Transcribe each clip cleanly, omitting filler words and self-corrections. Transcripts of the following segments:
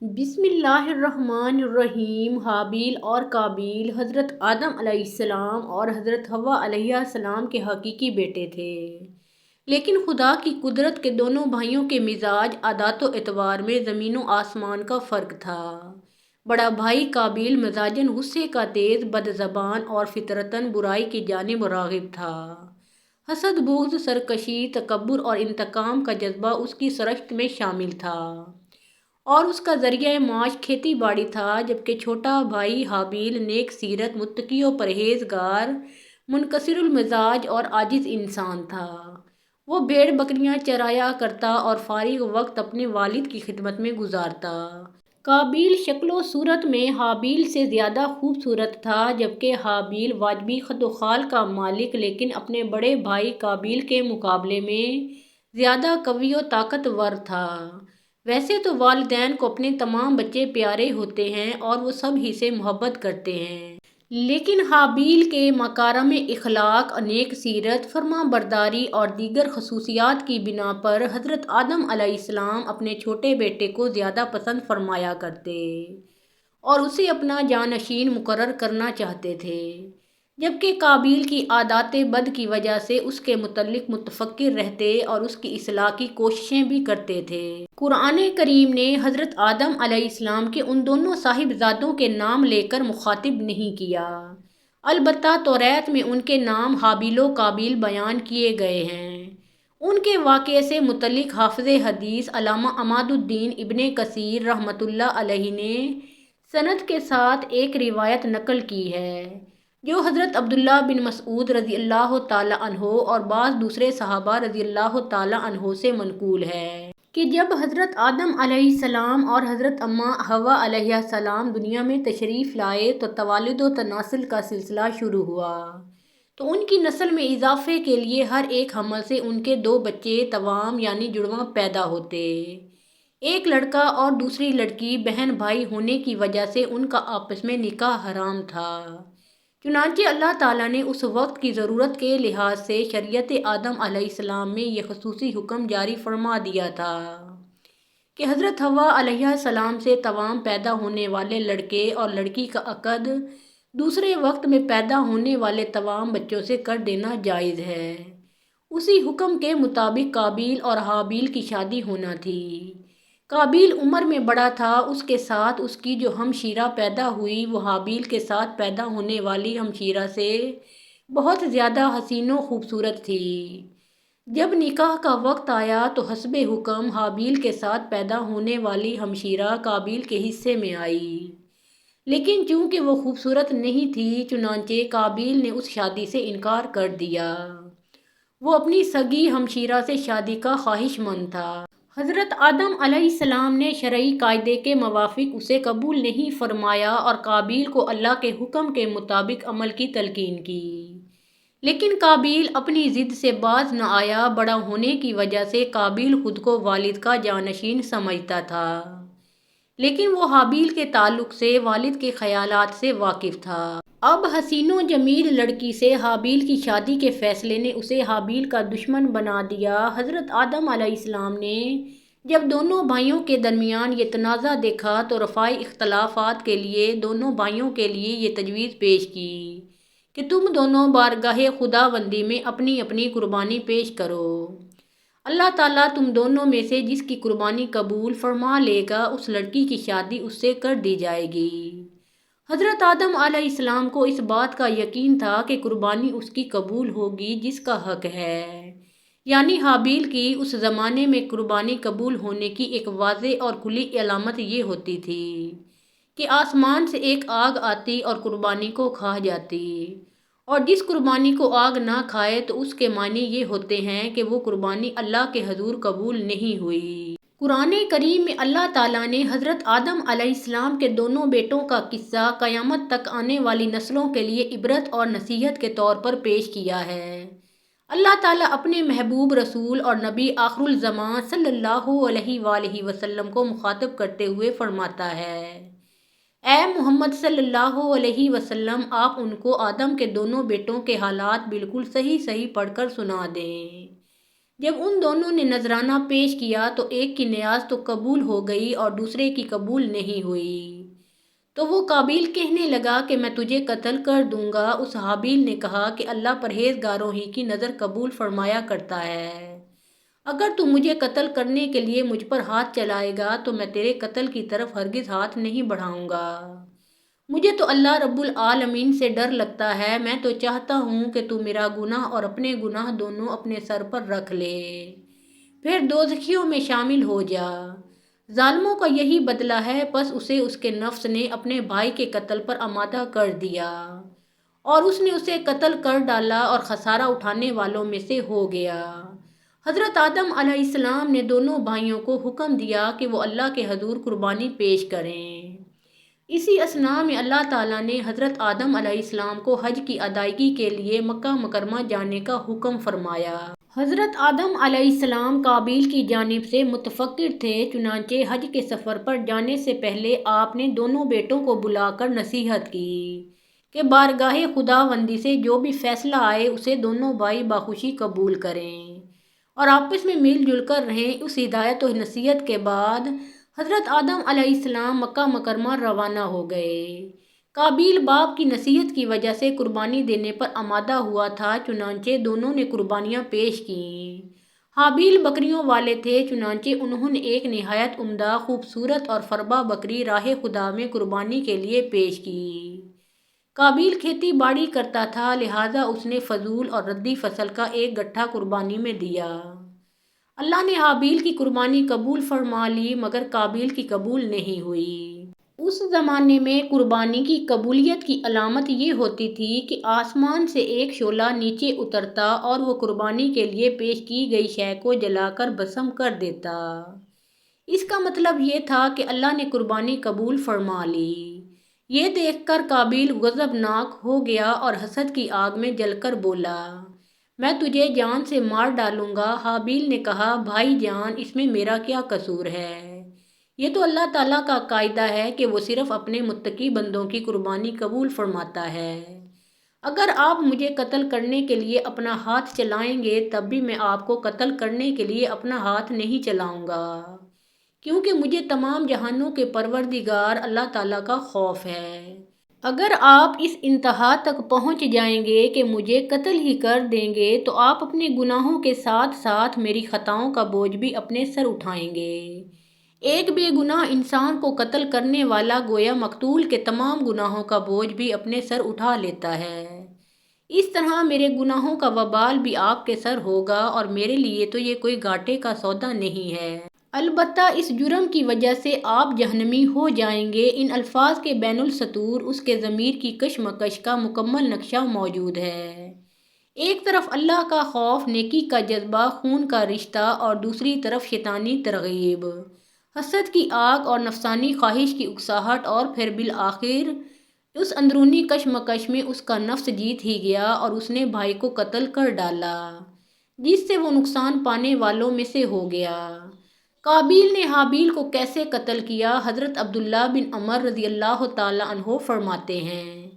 بسم اللہ الرحمن الرحیم۔ حابیل اور قابیل حضرت آدم علیہ السلام اور حضرت حوا علیہ السلام کے حقیقی بیٹے تھے، لیکن خدا کی قدرت کے دونوں بھائیوں کے مزاج، عادات و اعتبار میں زمین و آسمان کا فرق تھا۔ بڑا بھائی قابیل مزاجاً غصے کا تیز، بد زبان اور فطرتاً برائی کی جانب راغب تھا۔ حسد، بغض، سرکشی، تکبر اور انتقام کا جذبہ اس کی سرشت میں شامل تھا، اور اس کا ذریعہ معاش کھیتی باڑی تھا، جبکہ چھوٹا بھائی حابیل نیک سیرت، متقی و پرہیزگار، منکسر المزاج اور عاجز انسان تھا۔ وہ بھیڑ بکریاں چرایا کرتا اور فارغ وقت اپنے والد کی خدمت میں گزارتا۔ قابیل شکل و صورت میں حابیل سے زیادہ خوبصورت تھا، جبکہ حابیل واجبی خد و خال کا مالک لیکن اپنے بڑے بھائی قابیل کے مقابلے میں زیادہ قوی و طاقتور تھا۔ ویسے تو والدین کو اپنے تمام بچے پیارے ہوتے ہیں اور وہ سب ہی سے محبت کرتے ہیں، لیکن حابیل کے مکارم اخلاق، نیک سیرت، فرما برداری اور دیگر خصوصیات کی بنا پر حضرت آدم علیہ السلام اپنے چھوٹے بیٹے کو زیادہ پسند فرمایا کرتے اور اسے اپنا جانشین مقرر کرنا چاہتے تھے، جبکہ قابیل کی عادات بد کی وجہ سے اس کے متعلق متفکر رہتے اور اس کی اصلاح کی کوششیں بھی کرتے تھے۔ قرآن کریم نے حضرت آدم علیہ السلام کے ان دونوں صاحبزادوں کے نام لے کر مخاطب نہیں کیا، البتہ توریت میں ان کے نام حابیل و قابیل بیان کیے گئے ہیں۔ ان کے واقعے سے متعلق حافظ حدیث علامہ عماد الدین ابن کثیر رحمۃ اللہ علیہ نے سند کے ساتھ ایک روایت نقل کی ہے، جو حضرت عبداللہ بن مسعود رضی اللہ تعالیٰ عنہ اور بعض دوسرے صحابہ رضی اللہ تعالیٰ عنہ سے منقول ہے کہ جب حضرت آدم علیہ السلام اور حضرت اماں حوا علیہ السلام دنیا میں تشریف لائے تو توالد و تناسل کا سلسلہ شروع ہوا، تو ان کی نسل میں اضافے کے لیے ہر ایک حمل سے ان کے دو بچے توام یعنی جڑواں پیدا ہوتے۔ ایک لڑکا اور دوسری لڑکی بہن بھائی ہونے کی وجہ سے ان کا آپس میں نکاح حرام تھا، چنانچہ اللہ تعالیٰ نے اس وقت کی ضرورت کے لحاظ سے شریعت آدم علیہ السلام میں یہ خصوصی حکم جاری فرما دیا تھا کہ حضرت حوا علیہ السلام سے توام پیدا ہونے والے لڑکے اور لڑکی کا عقد دوسرے وقت میں پیدا ہونے والے توام بچوں سے کر دینا جائز ہے۔ اسی حکم کے مطابق قابیل اور حابیل کی شادی ہونا تھی۔ قابیل عمر میں بڑا تھا، اس کے ساتھ اس کی جو ہمشیرہ پیدا ہوئی وہ حابیل کے ساتھ پیدا ہونے والی ہمشیرہ سے بہت زیادہ حسین و خوبصورت تھی۔ جب نکاح کا وقت آیا تو حسب حکم حابیل کے ساتھ پیدا ہونے والی ہمشیرہ قابیل کے حصے میں آئی، لیکن چونکہ وہ خوبصورت نہیں تھی چنانچہ قابیل نے اس شادی سے انکار کر دیا۔ وہ اپنی سگی ہمشیرہ سے شادی کا خواہش مند تھا۔ حضرت آدم علیہ السلام نے شرعی قاعدے کے موافق اسے قبول نہیں فرمایا اور قابیل کو اللہ کے حکم کے مطابق عمل کی تلقین کی، لیکن قابیل اپنی ضد سے باز نہ آیا۔ بڑا ہونے کی وجہ سے قابیل خود کو والد کا جانشین سمجھتا تھا، لیکن وہ حابیل کے تعلق سے والد کے خیالات سے واقف تھا۔ اب حسین و جمیل لڑکی سے حابیل کی شادی کے فیصلے نے اسے حابیل کا دشمن بنا دیا۔ حضرت آدم علیہ السلام نے جب دونوں بھائیوں کے درمیان یہ تنازع دیکھا تو رفع اختلافات کے لیے دونوں بھائیوں کے لیے یہ تجویز پیش کی کہ تم دونوں بارگاہ خداوندی میں اپنی اپنی قربانی پیش کرو، اللہ تعالیٰ تم دونوں میں سے جس کی قربانی قبول فرما لے گا اس لڑکی کی شادی اس سے کر دی جائے گی۔ حضرت آدم علیہ السلام کو اس بات کا یقین تھا کہ قربانی اس کی قبول ہوگی جس کا حق ہے، یعنی حابیل کی۔ اس زمانے میں قربانی قبول ہونے کی ایک واضح اور کھلی علامت یہ ہوتی تھی کہ آسمان سے ایک آگ آتی اور قربانی کو کھا جاتی، اور جس قربانی کو آگ نہ کھائے تو اس کے معنی یہ ہوتے ہیں کہ وہ قربانی اللہ کے حضور قبول نہیں ہوئی۔ قرآن کریم میں اللہ تعالیٰ نے حضرت آدم علیہ السلام کے دونوں بیٹوں کا قصہ قیامت تک آنے والی نسلوں کے لیے عبرت اور نصیحت کے طور پر پیش کیا ہے۔ اللہ تعالیٰ اپنے محبوب رسول اور نبی آخر الزمان صلی اللہ علیہ وآلہ وسلم کو مخاطب کرتے ہوئے فرماتا ہے، اے محمد صلی اللہ علیہ وسلم، آپ ان کو آدم کے دونوں بیٹوں کے حالات بالکل صحیح صحیح پڑھ کر سنا دیں۔ جب ان دونوں نے نذرانہ پیش کیا تو ایک کی نیاز تو قبول ہو گئی اور دوسرے کی قبول نہیں ہوئی۔ تو وہ قابیل کہنے لگا کہ میں تجھے قتل کر دوں گا۔ اس حابیل نے کہا کہ اللہ پرہیزگاروں ہی کی نظر قبول فرمایا کرتا ہے۔ اگر تو مجھے قتل کرنے کے لیے مجھ پر ہاتھ چلائے گا تو میں تیرے قتل کی طرف ہرگز ہاتھ نہیں بڑھاؤں گا۔ مجھے تو اللہ رب العالمین سے ڈر لگتا ہے، میں تو چاہتا ہوں کہ تو میرا گناہ اور اپنے گناہ دونوں اپنے سر پر رکھ لے، پھر دوزخیوں میں شامل ہو جا۔ ظالموں کا یہی بدلہ ہے۔ پس اسے اس کے نفس نے اپنے بھائی کے قتل پر آمادہ کر دیا اور اس نے اسے قتل کر ڈالا اور خسارہ اٹھانے والوں میں سے ہو گیا۔ حضرت آدم علیہ السلام نے دونوں بھائیوں کو حکم دیا کہ وہ اللہ کے حضور قربانی پیش کریں۔ اسی اثناء میں اللہ تعالیٰ نے حضرت آدم علیہ السلام کو حج کی ادائیگی کے لیے مکہ مکرمہ جانے کا حکم فرمایا۔ حضرت آدم علیہ السلام قابیل کی جانب سے متفکر تھے، چنانچہ حج کے سفر پر جانے سے پہلے آپ نے دونوں بیٹوں کو بلا کر نصیحت کی کہ بارگاہ خداوندی سے جو بھی فیصلہ آئے اسے دونوں بھائی بخوشی قبول کریں اور آپس میں مل جل کر رہیں۔ اس ہدایت و نصیحت کے بعد حضرت آدم علیہ السلام مکہ مکرمہ روانہ ہو گئے۔ قابیل باپ کی نصیحت کی وجہ سے قربانی دینے پر آمادہ ہوا تھا، چنانچہ دونوں نے قربانیاں پیش کیں۔ حابیل بکریوں والے تھے، چنانچہ انہوں نے ایک نہایت عمدہ، خوبصورت اور فربا بکری راہ خدا میں قربانی کے لیے پیش کی۔ قابیل کھیتی باڑی کرتا تھا، لہٰذا اس نے فضول اور ردی فصل کا ایک گٹھا قربانی میں دیا۔ اللہ نے حابیل کی قربانی قبول فرما لی مگر قابیل کی قبول نہیں ہوئی۔ اس زمانے میں قربانی کی قبولیت کی علامت یہ ہوتی تھی کہ آسمان سے ایک شعلہ نیچے اترتا اور وہ قربانی کے لیے پیش کی گئی شے کو جلا کر بھسم کر دیتا۔ اس کا مطلب یہ تھا کہ اللہ نے قربانی قبول فرما لی۔ یہ دیکھ کر قابیل غضبناک ہو گیا اور حسد کی آگ میں جل کر بولا، میں تجھے جان سے مار ڈالوں گا۔ حابیل نے کہا، بھائی جان، اس میں میرا کیا قصور ہے؟ یہ تو اللہ تعالیٰ کا قاعدہ ہے کہ وہ صرف اپنے متقی بندوں کی قربانی قبول فرماتا ہے۔ اگر آپ مجھے قتل کرنے کے لیے اپنا ہاتھ چلائیں گے تب بھی میں آپ کو قتل کرنے کے لیے اپنا ہاتھ نہیں چلاؤں گا، کیونکہ مجھے تمام جہانوں کے پروردگار اللہ تعالیٰ کا خوف ہے۔ اگر آپ اس انتہا تک پہنچ جائیں گے کہ مجھے قتل ہی کر دیں گے تو آپ اپنے گناہوں کے ساتھ ساتھ میری خطاؤں کا بوجھ بھی اپنے سر اٹھائیں گے۔ ایک بے گناہ انسان کو قتل کرنے والا گویا مقتول کے تمام گناہوں کا بوجھ بھی اپنے سر اٹھا لیتا ہے۔ اس طرح میرے گناہوں کا وبال بھی آپ کے سر ہوگا اور میرے لیے تو یہ کوئی گھاٹے کا سودا نہیں ہے۔ البتہ اس جرم کی وجہ سے آپ جہنمی ہو جائیں گے۔ ان الفاظ کے بین السطور اس کے ضمیر کی کشمکش کا مکمل نقشہ موجود ہے۔ ایک طرف اللہ کا خوف، نیکی کا جذبہ، خون کا رشتہ اور دوسری طرف شیطانی ترغیب، حسد کی آگ اور نفسانی خواہش کی اکساہٹ، اور پھر بالآخر اس اندرونی کشمکش میں اس کا نفس جیت ہی گیا اور اس نے بھائی کو قتل کر ڈالا، جس سے وہ نقصان پانے والوں میں سے ہو گیا۔ قابیل نے حابیل کو کیسے قتل کیا؟ حضرت عبداللہ بن عمر رضی اللہ تعالیٰ عنہ فرماتے ہیں،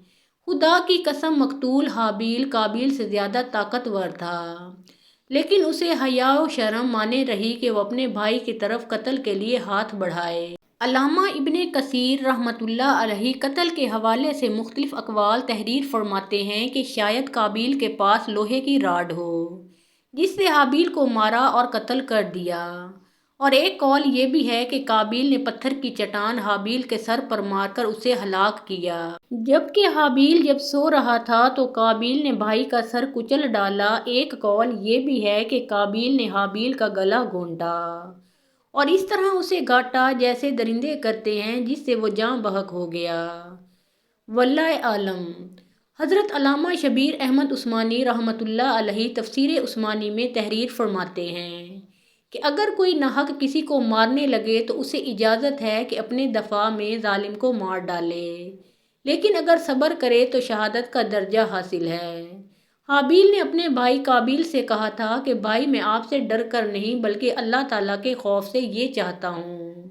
خدا کی قسم مقتول حابیل قابیل سے زیادہ طاقتور تھا، لیکن اسے حیا و شرم مانے رہی کہ وہ اپنے بھائی کی طرف قتل کے لیے ہاتھ بڑھائے۔ علامہ ابن کثیر رحمۃ اللہ علیہ قتل کے حوالے سے مختلف اقوال تحریر فرماتے ہیں کہ شاید قابیل کے پاس لوہے کی راڈ ہو جس سے حابیل کو مارا اور قتل کر دیا، اور ایک قول یہ بھی ہے کہ قابیل نے پتھر کی چٹان حابیل کے سر پر مار کر اسے ہلاک کیا، جبکہ حابیل جب سو رہا تھا تو قابیل نے بھائی کا سر کچل ڈالا۔ ایک قول یہ بھی ہے کہ قابیل نے حابیل کا گلا گھونٹا اور اس طرح اسے کاٹا جیسے درندے کرتے ہیں، جس سے وہ جاں بحق ہو گیا۔ واللہ اعلم۔ حضرت علامہ شبیر احمد عثمانی رحمۃ اللہ علیہ تفسیر عثمانی میں تحریر فرماتے ہیں کہ اگر کوئی ناحق کسی کو مارنے لگے تو اسے اجازت ہے کہ اپنے دفاع میں ظالم کو مار ڈالے، لیکن اگر صبر کرے تو شہادت کا درجہ حاصل ہے۔ حابیل نے اپنے بھائی قابیل سے کہا تھا کہ بھائی، میں آپ سے ڈر کر نہیں بلکہ اللہ تعالیٰ کے خوف سے یہ چاہتا ہوں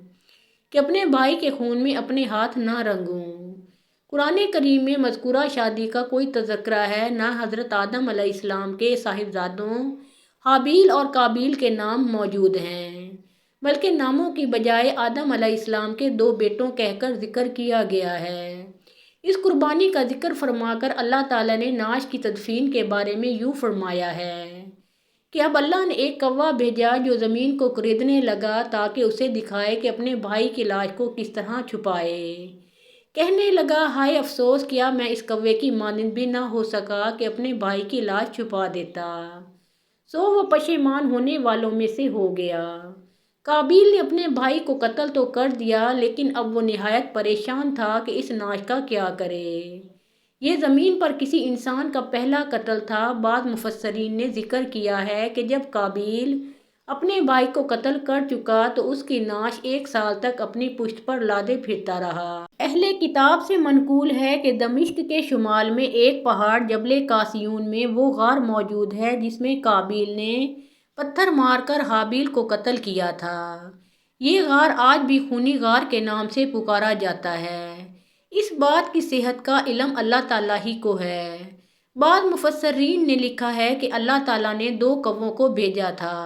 کہ اپنے بھائی کے خون میں اپنے ہاتھ نہ رنگوں۔ قرآن کریم میں مذکورہ شادی کا کوئی تذکرہ ہے، نہ حضرت آدم علیہ السلام کے صاحبزادوں حابیل اور کابیل کے نام موجود ہیں، بلکہ ناموں کی بجائے آدم علیہ السلام کے دو بیٹوں کہہ کر ذکر کیا گیا ہے۔ اس قربانی کا ذکر فرما کر اللہ تعالیٰ نے نعش کی تدفین کے بارے میں یوں فرمایا ہے کہ اب اللہ نے ایک کوا بھیجا جو زمین کو کریدنے لگا تاکہ اسے دکھائے کہ اپنے بھائی کی لاش کو کس طرح چھپائے۔ کہنے لگا، ہائے افسوس، کیا میں اس کوے کی مانند بھی نہ ہو سکا کہ اپنے بھائی کی لاش چھپا دیتا۔ سو وہ پشیمان ہونے والوں میں سے ہو گیا۔ قابیل نے اپنے بھائی کو قتل تو کر دیا، لیکن اب وہ نہایت پریشان تھا کہ اس نعش کا کیا کرے۔ یہ زمین پر کسی انسان کا پہلا قتل تھا۔ بعض مفسرین نے ذکر کیا ہے کہ جب قابیل اپنے بھائی کو قتل کر چکا تو اس کی نعش 1 سال تک اپنی پشت پر لادے پھرتا رہا۔ اہل کتاب سے منقول ہے کہ دمشق کے شمال میں ایک پہاڑ جبل قاسیون میں وہ غار موجود ہے جس میں قابیل نے پتھر مار کر حابیل کو قتل کیا تھا۔ یہ غار آج بھی خونی غار کے نام سے پکارا جاتا ہے۔ اس بات کی صحت کا علم اللہ تعالیٰ ہی کو ہے۔ بعض مفسرین نے لکھا ہے کہ اللہ تعالیٰ نے 2 کووں کو بھیجا تھا۔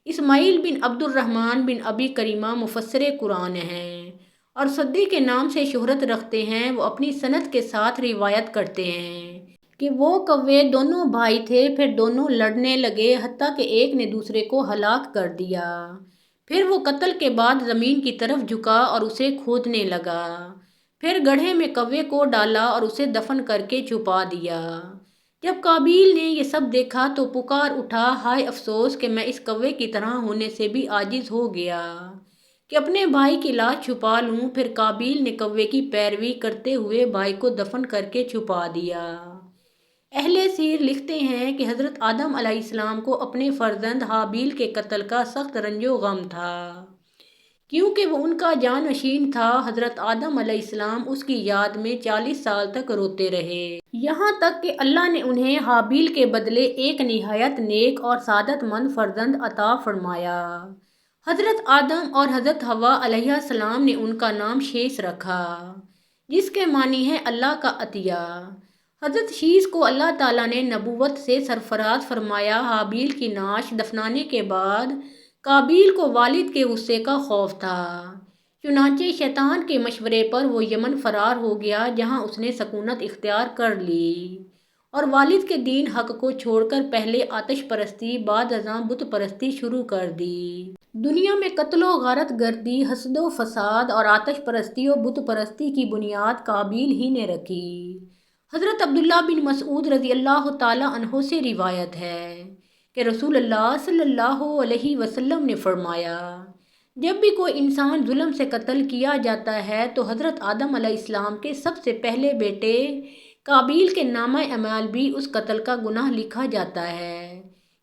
اسماعیل بن عبد الرحمن بن ابی کریمہ مفسر قرآن ہیں اور صدی کے نام سے شہرت رکھتے ہیں۔ وہ اپنی سند کے ساتھ روایت کرتے ہیں کہ وہ کوے دونوں بھائی تھے، پھر دونوں لڑنے لگے حتیٰ کہ ایک نے دوسرے کو ہلاک کر دیا۔ پھر وہ قتل کے بعد زمین کی طرف جھکا اور اسے کھودنے لگا، پھر گڑھے میں کوے کو ڈالا اور اسے دفن کر کے چھپا دیا۔ جب قابیل نے یہ سب دیکھا تو پکار اٹھا، ہائے افسوس کہ میں اس کوے کی طرح ہونے سے بھی عاجز ہو گیا کہ اپنے بھائی کی لاش چھپا لوں۔ پھر قابیل نے کوے کی پیروی کرتے ہوئے بھائی کو دفن کر کے چھپا دیا۔ اہل سیر لکھتے ہیں کہ حضرت آدم علیہ السلام کو اپنے فرزند حابیل کے قتل کا سخت رنج و غم تھا، کیونکہ وہ ان کا جانشین تھا۔ حضرت آدم علیہ السلام اس کی یاد میں 40 سال تک روتے رہے، یہاں تک کہ اللہ نے انہیں حابیل کے بدلے ایک نہایت نیک اور سعادت مند فرزند عطا فرمایا۔ حضرت آدم اور حضرت حوا علیہ السلام نے ان کا نام شیش رکھا، جس کے معنی ہے اللہ کا عطیہ۔ حضرت شیش کو اللہ تعالیٰ نے نبوت سے سرفراز فرمایا۔ حابیل کی نعش دفنانے کے بعد قابیل کو والد کے غصے کا خوف تھا، چنانچہ شیطان کے مشورے پر وہ یمن فرار ہو گیا، جہاں اس نے سکونت اختیار کر لی اور والد کے دین حق کو چھوڑ کر پہلے آتش پرستی بعد ازاں بت پرستی شروع کر دی۔ دنیا میں قتل و غارت گردی، حسد و فساد اور آتش پرستی و بت پرستی کی بنیاد قابیل ہی نے رکھی۔ حضرت عبداللہ بن مسعود رضی اللہ تعالیٰ عنہ سے روایت ہے کہ رسول اللہ صلی اللہ علیہ وسلم نے فرمایا، جب بھی کوئی انسان ظلم سے قتل کیا جاتا ہے تو حضرت آدم علیہ السلام کے سب سے پہلے بیٹے قابیل کے نامہ اعمال بھی اس قتل کا گناہ لکھا جاتا ہے،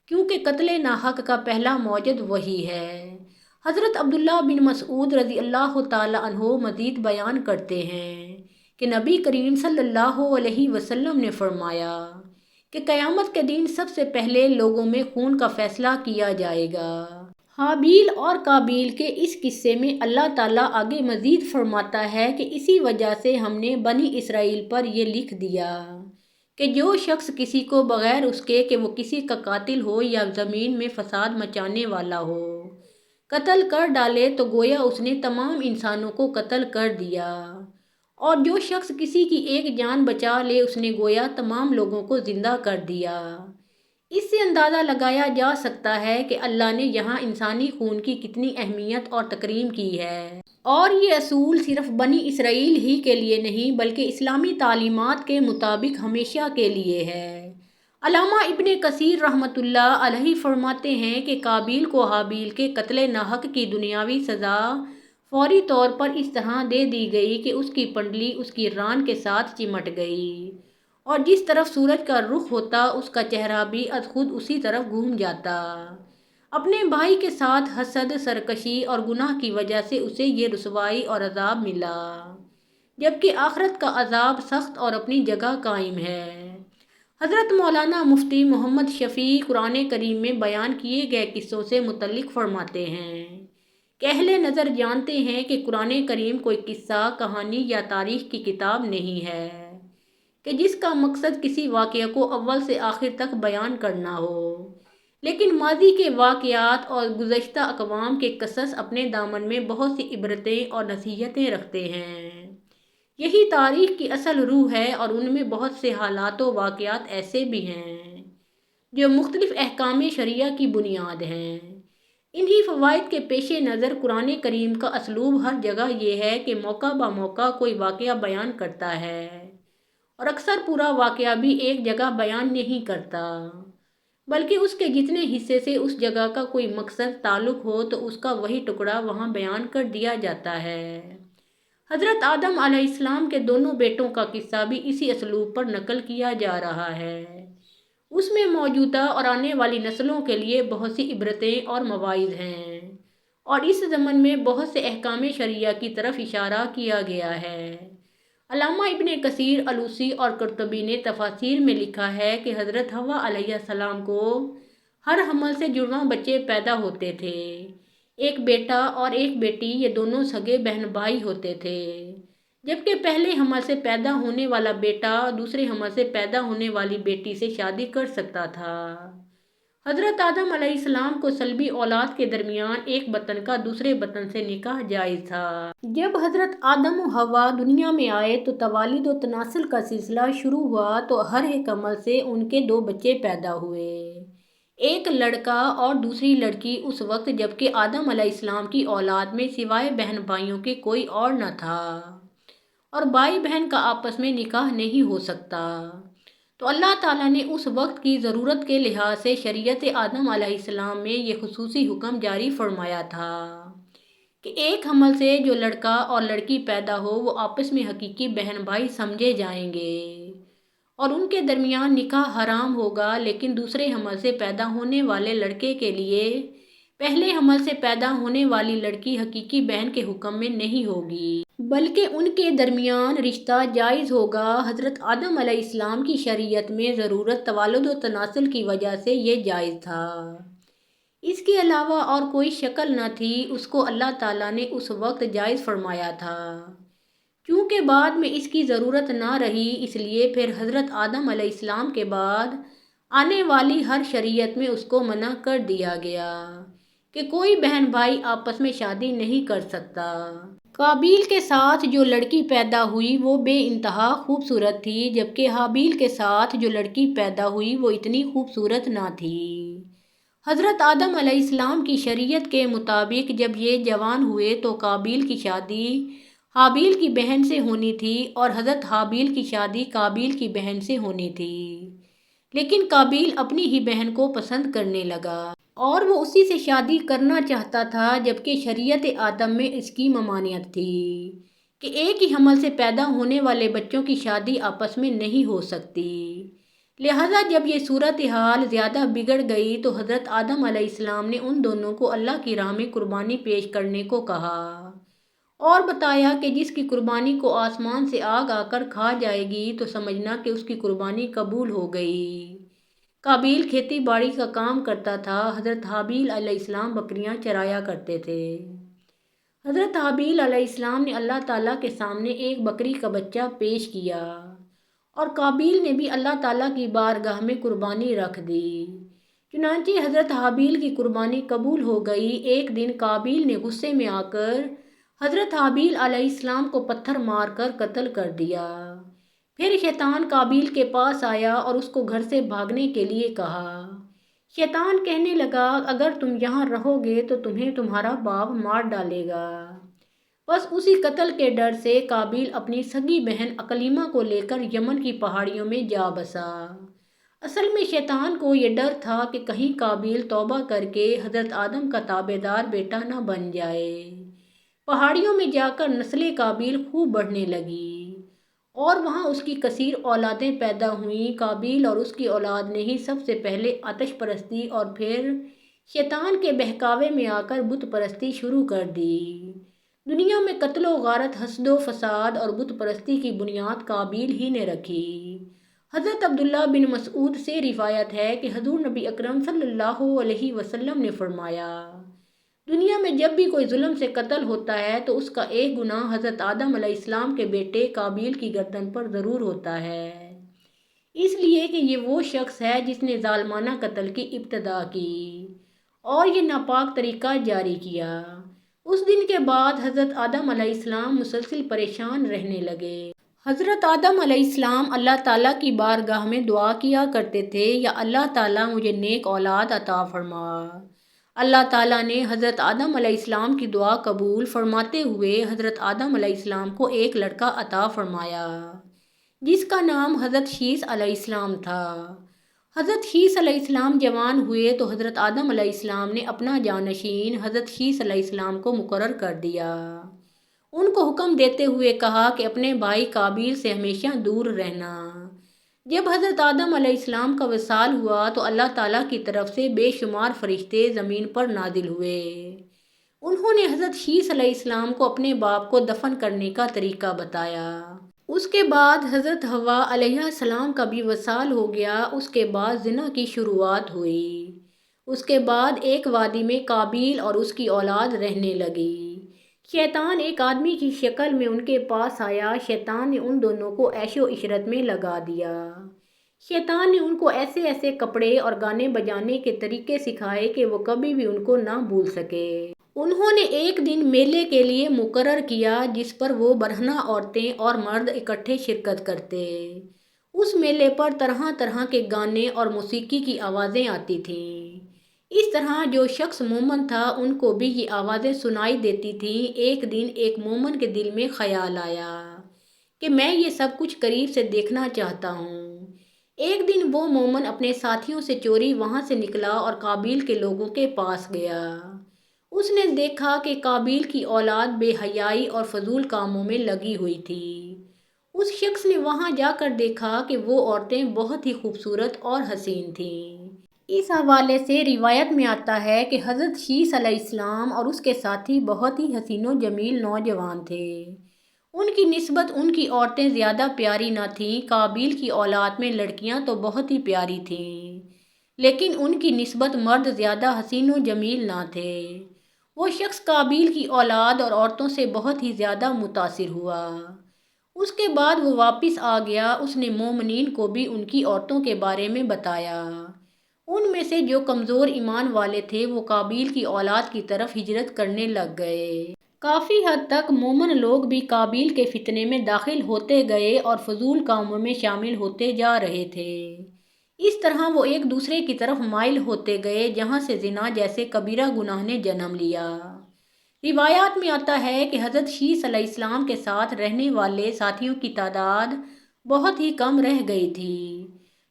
کیونکہ قتل ناحق کا پہلا موجد وہی ہے۔ حضرت عبداللہ بن مسعود رضی اللہ تعالیٰ عنہ مزید بیان کرتے ہیں کہ نبی کریم صلی اللہ علیہ وسلم نے فرمایا کہ قیامت کے دن سب سے پہلے لوگوں میں خون کا فیصلہ کیا جائے گا۔ حابیل اور قابیل کے اس قصے میں اللہ تعالیٰ آگے مزید فرماتا ہے کہ اسی وجہ سے ہم نے بنی اسرائیل پر یہ لکھ دیا کہ جو شخص کسی کو بغیر اس کے کہ وہ کسی کا قاتل ہو یا زمین میں فساد مچانے والا ہو قتل کر ڈالے تو گویا اس نے تمام انسانوں کو قتل کر دیا، اور جو شخص کسی کی ایک جان بچا لے اس نے گویا تمام لوگوں کو زندہ کر دیا۔ اس سے اندازہ لگایا جا سکتا ہے کہ اللہ نے یہاں انسانی خون کی کتنی اہمیت اور تکریم کی ہے، اور یہ اصول صرف بنی اسرائیل ہی کے لیے نہیں بلکہ اسلامی تعلیمات کے مطابق ہمیشہ کے لیے ہے۔ علامہ ابن کثیر رحمۃ اللہ علیہ فرماتے ہیں کہ قابیل کو حابیل کے قتل ناحق کی دنیاوی سزا فوری طور پر اس طرح دے دی گئی کہ اس کی پنڈلی اس کی ران کے ساتھ چمٹ گئی، اور جس طرف سورج کا رخ ہوتا اس کا چہرہ بھی از خود اسی طرف گھوم جاتا۔ اپنے بھائی کے ساتھ حسد، سرکشی اور گناہ کی وجہ سے اسے یہ رسوائی اور عذاب ملا، جبکہ آخرت کا عذاب سخت اور اپنی جگہ قائم ہے۔ حضرت مولانا مفتی محمد شفیع قرآن کریم میں بیان کیے گئے قصوں سے متعلق فرماتے ہیں کہ اہل نظر جانتے ہیں کہ قرآن کریم کوئی قصہ، کہانی یا تاریخ کی کتاب نہیں ہے کہ جس کا مقصد کسی واقعہ کو اول سے آخر تک بیان کرنا ہو، لیکن ماضی کے واقعات اور گزشتہ اقوام کے قصص اپنے دامن میں بہت سی عبرتیں اور نصیحتیں رکھتے ہیں۔ یہی تاریخ کی اصل روح ہے اور ان میں بہت سے حالات و واقعات ایسے بھی ہیں جو مختلف احکام شرعیہ کی بنیاد ہیں۔ انہی فوائد کے پیش نظر قرآن کریم کا اسلوب ہر جگہ یہ ہے کہ موقع بہ موقع کوئی واقعہ بیان کرتا ہے اور اکثر پورا واقعہ بھی ایک جگہ بیان نہیں کرتا، بلکہ اس کے جتنے حصے سے اس جگہ کا کوئی مقصد تعلق ہو تو اس کا وہی ٹکڑا وہاں بیان کر دیا جاتا ہے۔ حضرت آدم علیہ السلام کے دونوں بیٹوں کا قصہ بھی اسی اسلوب پر نقل کیا جا رہا ہے۔ اس میں موجودہ اور آنے والی نسلوں کے لیے بہت سی عبرتیں اور مواعظ ہیں اور اس ضمن میں بہت سے احکام شرعیہ کی طرف اشارہ کیا گیا ہے۔ علامہ ابن کثیر الوسی اور قرطبی نے تفاسیر میں لکھا ہے کہ حضرت حوا علیہ السلام کو ہر حمل سے جڑواں بچے پیدا ہوتے تھے، ایک بیٹا اور ایک بیٹی، یہ دونوں سگے بہن بھائی ہوتے تھے، جبکہ پہلے حمل سے پیدا ہونے والا بیٹا دوسرے حمل سے پیدا ہونے والی بیٹی سے شادی کر سکتا تھا۔ حضرت آدم علیہ السلام کو سلبی اولاد کے درمیان ایک بطن کا دوسرے بطن سے نکاح جائز تھا۔ جب حضرت آدم و حوا دنیا میں آئے تو توالد و تناسل کا سلسلہ شروع ہوا تو ہر ایک حمل سے ان کے دو بچے پیدا ہوئے، ایک لڑکا اور دوسری لڑکی، اس وقت جبکہ آدم علیہ السلام کی اولاد میں سوائے بہن بھائیوں کے کوئی اور نہ تھا اور بھائی بہن کا آپس میں نکاح نہیں ہو سکتا، تو اللہ تعالیٰ نے اس وقت کی ضرورت کے لحاظ سے شریعت آدم علیہ السلام میں یہ خصوصی حکم جاری فرمایا تھا کہ ایک حمل سے جو لڑکا اور لڑکی پیدا ہو وہ آپس میں حقیقی بہن بھائی سمجھے جائیں گے اور ان کے درمیان نکاح حرام ہوگا، لیکن دوسرے حمل سے پیدا ہونے والے لڑکے کے لیے پہلے حمل سے پیدا ہونے والی لڑکی حقیقی بہن کے حکم میں نہیں ہوگی، بلکہ ان کے درمیان رشتہ جائز ہوگا۔ حضرت آدم علیہ السلام کی شریعت میں ضرورت توالد و تناسل کی وجہ سے یہ جائز تھا، اس کے علاوہ اور کوئی شکل نہ تھی، اس کو اللہ تعالیٰ نے اس وقت جائز فرمایا تھا۔ چونکہ بعد میں اس کی ضرورت نہ رہی، اس لیے پھر حضرت آدم علیہ السلام کے بعد آنے والی ہر شریعت میں اس کو منع کر دیا گیا کہ کوئی بہن بھائی آپس میں شادی نہیں کر سکتا۔ قابیل کے ساتھ جو لڑکی پیدا ہوئی وہ بے انتہا خوبصورت تھی، جبکہ حابیل کے ساتھ جو لڑکی پیدا ہوئی وہ اتنی خوبصورت نہ تھی۔ حضرت آدم علیہ السلام کی شریعت کے مطابق جب یہ جوان ہوئے تو قابیل کی شادی حابیل کی بہن سے ہونی تھی اور حضرت حابیل کی شادی قابیل کی بہن سے ہونی تھی، لیکن قابیل اپنی ہی بہن کو پسند کرنے لگا اور وہ اسی سے شادی کرنا چاہتا تھا، جبکہ شریعت آدم میں اس کی ممانعت تھی کہ ایک ہی حمل سے پیدا ہونے والے بچوں کی شادی آپس میں نہیں ہو سکتی۔ لہٰذا جب یہ صورتحال زیادہ بگڑ گئی تو حضرت آدم علیہ السلام نے ان دونوں کو اللہ کی راہ میں قربانی پیش کرنے کو کہا اور بتایا کہ جس کی قربانی کو آسمان سے آگ آ کر کھا جائے گی تو سمجھنا کہ اس کی قربانی قبول ہو گئی۔ قابیل کھیتی باڑی کا کام کرتا تھا، حضرت حابیل علیہ السلام بکریاں چرایا کرتے تھے۔ حضرت حابیل علیہ السلام نے اللہ تعالیٰ کے سامنے ایک بکری کا بچہ پیش کیا اور قابیل نے بھی اللہ تعالیٰ کی بارگاہ میں قربانی رکھ دی، چنانچہ حضرت حابیل کی قربانی قبول ہو گئی۔ ایک دن قابیل نے غصے میں آ کر حضرت حابیل علیہ السلام کو پتھر مار کر قتل کر دیا۔ پھر شیطان قابیل کے پاس آیا اور اس کو گھر سے بھاگنے کے لیے کہا۔ شیطان کہنے لگا اگر تم یہاں رہو گے تو تمہیں تمہارا باپ مار ڈالے گا۔ بس اسی قتل کے ڈر سے قابیل اپنی سگی بہن عقلیمہ کو لے کر یمن کی پہاڑیوں میں جا بسا۔ اصل میں شیطان کو یہ ڈر تھا کہ کہیں قابیل توبہ کر کے حضرت آدم کا تابعدار بیٹا نہ بن جائے۔ پہاڑیوں میں جا کر نسل قابیل خوب بڑھنے لگی اور وہاں اس کی کثیر اولادیں پیدا ہوئیں۔ قابیل اور اس کی اولاد نے ہی سب سے پہلے آتش پرستی اور پھر شیطان کے بہکاوے میں آ کر بت پرستی شروع کر دی۔ دنیا میں قتل و غارت، حسد و فساد اور بت پرستی کی بنیاد قابیل ہی نے رکھی۔ حضرت عبداللہ بن مسعود سے روایت ہے کہ حضور نبی اکرم صلی اللہ علیہ وسلم نے فرمایا دنیا میں جب بھی کوئی ظلم سے قتل ہوتا ہے تو اس کا ایک گناہ حضرت آدم علیہ السلام کے بیٹے قابیل کی گردن پر ضرور ہوتا ہے۔ اس لیے کہ یہ وہ شخص ہے جس نے ظالمانہ قتل کی ابتدا کی اور یہ ناپاک طریقہ جاری کیا۔ اس دن کے بعد حضرت آدم علیہ السلام مسلسل پریشان رہنے لگے۔ حضرت آدم علیہ السلام اللہ تعالیٰ کی بارگاہ میں دعا کیا کرتے تھے، یا اللہ تعالیٰ مجھے نیک اولاد عطا فرما۔ اللہ تعالیٰ نے حضرت آدم علیہ السلام کی دعا قبول فرماتے ہوئے حضرت آدم علیہ السلام کو ایک لڑکا عطا فرمایا جس کا نام حضرت شیث علیہ السلام تھا۔ حضرت شیث علیہ السلام جوان ہوئے تو حضرت آدم علیہ السلام نے اپنا جانشین حضرت شیث علیہ السلام کو مقرر کر دیا۔ ان کو حکم دیتے ہوئے کہا کہ اپنے بھائی قابیل سے ہمیشہ دور رہنا۔ جب حضرت آدم علیہ السلام کا وصال ہوا تو اللہ تعالیٰ کی طرف سے بے شمار فرشتے زمین پر نازل ہوئے۔ انہوں نے حضرت شیث علیہ السلام کو اپنے باپ کو دفن کرنے کا طریقہ بتایا۔ اس کے بعد حضرت حوا علیہ السلام کا بھی وصال ہو گیا۔ اس کے بعد زنا کی شروعات ہوئی۔ اس کے بعد ایک وادی میں قابیل اور اس کی اولاد رہنے لگی۔ شیطان ایک آدمی کی شکل میں ان کے پاس آیا۔ شیطان نے ان دونوں کو عیش و عشرت میں لگا دیا۔ شیطان نے ان کو ایسے ایسے کپڑے اور گانے بجانے کے طریقے سکھائے کہ وہ کبھی بھی ان کو نہ بھول سکے۔ انہوں نے ایک دن میلے کے لیے مقرر کیا جس پر وہ برہنہ عورتیں اور مرد اکٹھے شرکت کرتے۔ اس میلے پر طرح طرح کے گانے اور موسیقی کی آوازیں آتی تھیں۔ اس طرح جو شخص مومن تھا ان کو بھی یہ آوازیں سنائی دیتی تھیں۔ ایک دن ایک مومن کے دل میں خیال آیا کہ میں یہ سب کچھ قریب سے دیکھنا چاہتا ہوں۔ ایک دن وہ مومن اپنے ساتھیوں سے چوری وہاں سے نکلا اور قابیل کے لوگوں کے پاس گیا۔ اس نے دیکھا کہ قابیل کی اولاد بے حیائی اور فضول کاموں میں لگی ہوئی تھی۔ اس شخص نے وہاں جا کر دیکھا کہ وہ عورتیں بہت ہی خوبصورت اور حسین تھیں۔ اس حوالے سے روایت میں آتا ہے کہ حضرت شیث علیہ السلام اور اس کے ساتھی بہت ہی حسین و جمیل نوجوان تھے۔ ان کی نسبت ان کی عورتیں زیادہ پیاری نہ تھیں۔ قابیل کی اولاد میں لڑکیاں تو بہت ہی پیاری تھیں، لیکن ان کی نسبت مرد زیادہ حسین و جمیل نہ تھے۔ وہ شخص قابیل کی اولاد اور عورتوں سے بہت ہی زیادہ متاثر ہوا۔ اس کے بعد وہ واپس آ گیا۔ اس نے مومنین کو بھی ان کی عورتوں کے بارے میں بتایا۔ ان میں سے جو کمزور ایمان والے تھے وہ قابیل کی اولاد کی طرف ہجرت کرنے لگ گئے۔ کافی حد تک مومن لوگ بھی قابیل کے فتنے میں داخل ہوتے گئے اور فضول کاموں میں شامل ہوتے جا رہے تھے۔ اس طرح وہ ایک دوسرے کی طرف مائل ہوتے گئے جہاں سے زنا جیسے کبیرہ گناہ نے جنم لیا۔ روایات میں آتا ہے کہ حضرت شیث علیہ السلام کے ساتھ رہنے والے ساتھیوں کی تعداد بہت ہی کم رہ گئی تھی،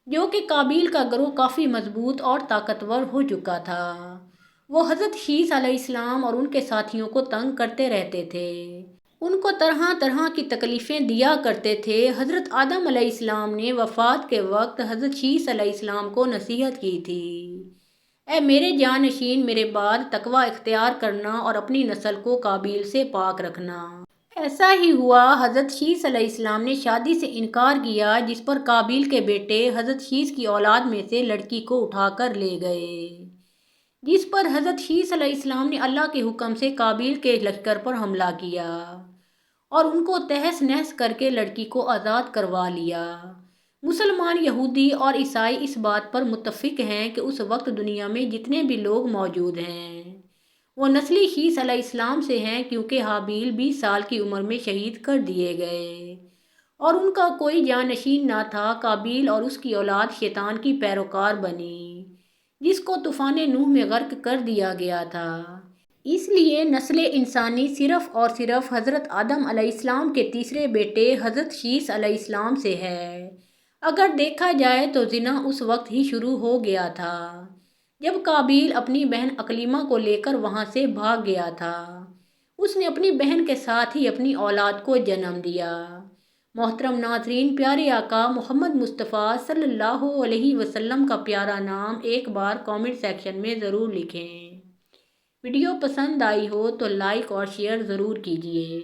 جو کہ قابیل کا گروہ کافی مضبوط اور طاقتور ہو چکا تھا۔ وہ حضرت شیث علیہ السلام اور ان کے ساتھیوں کو تنگ کرتے رہتے تھے، ان کو طرح طرح کی تکلیفیں دیا کرتے تھے۔ حضرت آدم علیہ السلام نے وفات کے وقت حضرت شیث علیہ السلام کو نصیحت کی تھی، اے میرے جانشین، میرے بعد تقوی اختیار کرنا اور اپنی نسل کو قابیل سے پاک رکھنا۔ ایسا ہی ہوا۔ حضرت شیث علیہ السلام نے شادی سے انکار کیا، جس پر قابیل کے بیٹے حضرت شیث کی اولاد میں سے لڑکی کو اٹھا کر لے گئے، جس پر حضرت شیث علیہ السلام نے اللہ کے حکم سے قابیل کے لشکر پر حملہ کیا اور ان کو تہس نہس کر کے لڑکی کو آزاد کروا لیا۔ مسلمان، یہودی اور عیسائی اس بات پر متفق ہیں کہ اس وقت دنیا میں جتنے بھی لوگ موجود ہیں وہ نسلی شیث علیہ السلام سے ہیں، کیونکہ حابیل 20 سال کی عمر میں شہید کر دیے گئے اور ان کا کوئی جانشین نہ تھا۔ قابیل اور اس کی اولاد شیطان کی پیروکار بنی، جس کو طوفان نوح میں غرق کر دیا گیا تھا۔ اس لیے نسل انسانی صرف اور صرف حضرت آدم علیہ السلام کے تیسرے بیٹے حضرت شیث علیہ السلام سے ہے۔ اگر دیکھا جائے تو زنا اس وقت ہی شروع ہو گیا تھا جب قابیل اپنی بہن اکلیمہ کو لے کر وہاں سے بھاگ گیا تھا۔ اس نے اپنی بہن کے ساتھ ہی اپنی اولاد کو جنم دیا۔ محترم ناظرین، پیارے آقا محمد مصطفیٰ صلی اللہ علیہ وسلم کا پیارا نام ایک بار کامنٹ سیکشن میں ضرور لکھیں۔ ویڈیو پسند آئی ہو تو لائک اور شیئر ضرور کیجیے۔